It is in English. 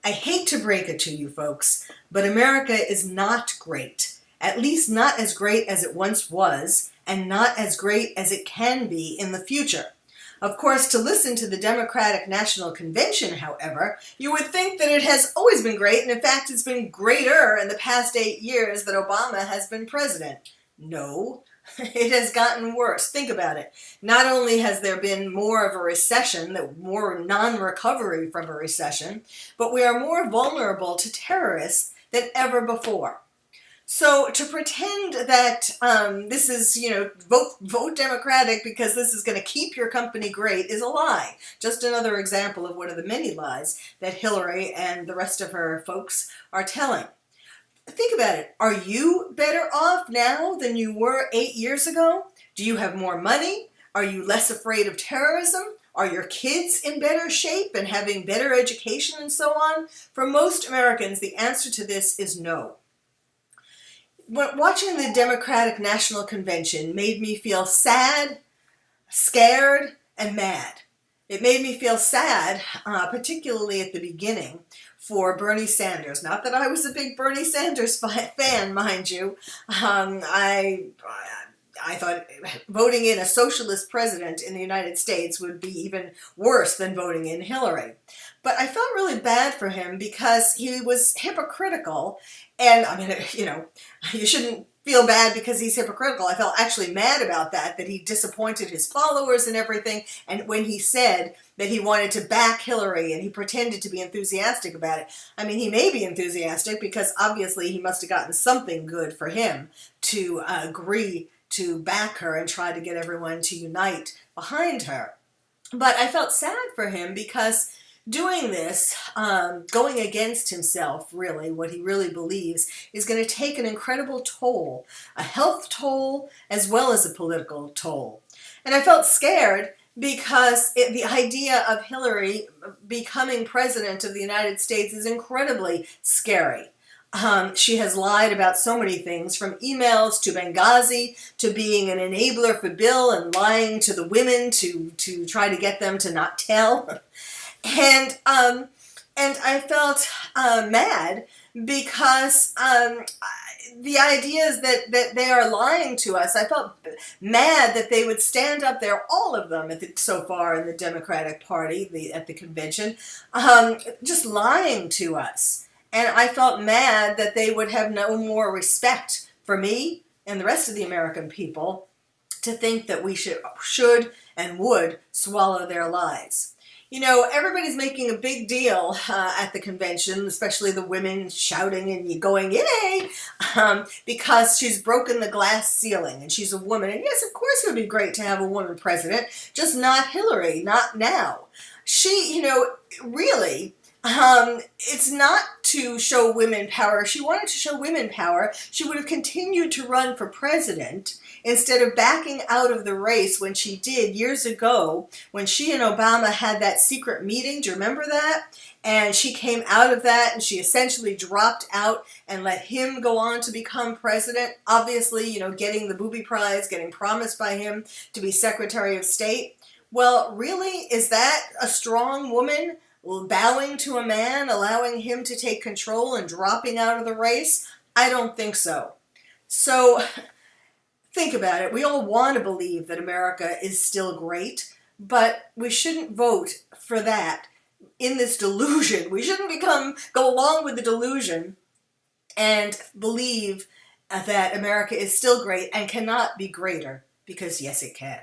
I hate to break it to you folks, but America is not great. At least not as great as it once was, and not as great as it can be in the future. Of course, to listen to the Democratic National Convention, however, you would think that it has always been great, and in fact it's been greater in the past 8 years that Obama has been president. No, it has gotten worse. Think about it. Not only has there been more of a recession, more non-recovery from a recession, but we are more vulnerable to terrorists than ever before. So to pretend that this is, vote Democratic because this is going to keep your company great is a lie. Just another example of one of the many lies that Hillary and the rest of her folks are telling. Think about it. Are you better off now than you were 8 years ago? Do you have more money? Are you less afraid of terrorism? Are your kids in better shape and having better education and so on? For most Americans, the answer to this is no. Watching the Democratic National Convention made me feel sad, scared, and mad. It made me feel sad, particularly at the beginning, for Bernie Sanders. Not that I was a big Bernie Sanders fan, mind you. I thought voting in a socialist president in the United States would be even worse than voting in Hillary. But I felt really bad for him because he was hypocritical. And I mean, you shouldn't feel bad because he's hypocritical. I felt actually mad about that he disappointed his followers and everything. And when he said that he wanted to back Hillary and he pretended to be enthusiastic about it, I mean, he may be enthusiastic because obviously he must have gotten something good for him to agree to back her and try to get everyone to unite behind her. But I felt sad for him because doing this, going against himself, really, what he really believes, is going to take an incredible toll, a health toll as well as a political toll. And I felt scared because the idea of Hillary becoming president of the United States is incredibly scary. She has lied about so many things, from emails to Benghazi to being an enabler for Bill and lying to the women to try to get them to not tell. And I felt mad because the ideas that they are lying to us, I felt mad that they would stand up there, all of them so far in the Democratic Party, at the convention, just lying to us. And I felt mad that they would have no more respect for me and the rest of the American people to think that we should and would swallow their lies. Everybody's making a big deal at the convention, especially the women shouting and going, yay, because she's broken the glass ceiling and she's a woman. And yes, of course it would be great to have a woman president, just not Hillary, not now. She, really, it's not to show women power. If she wanted to show women power, she would have continued to run for president instead of backing out of the race when she did years ago, when she and Obama had that secret meeting. Do you remember that? And she came out of that and she essentially dropped out and let him go on to become president. Obviously, getting the booby prize, getting promised by him to be Secretary of State. Well, really, is that a strong woman bowing to a man, allowing him to take control and dropping out of the race? I don't think so. So think about it. We all want to believe that America is still great, but we shouldn't vote for that in this delusion. We shouldn't go along with the delusion and believe that America is still great and cannot be greater, because yes, it can.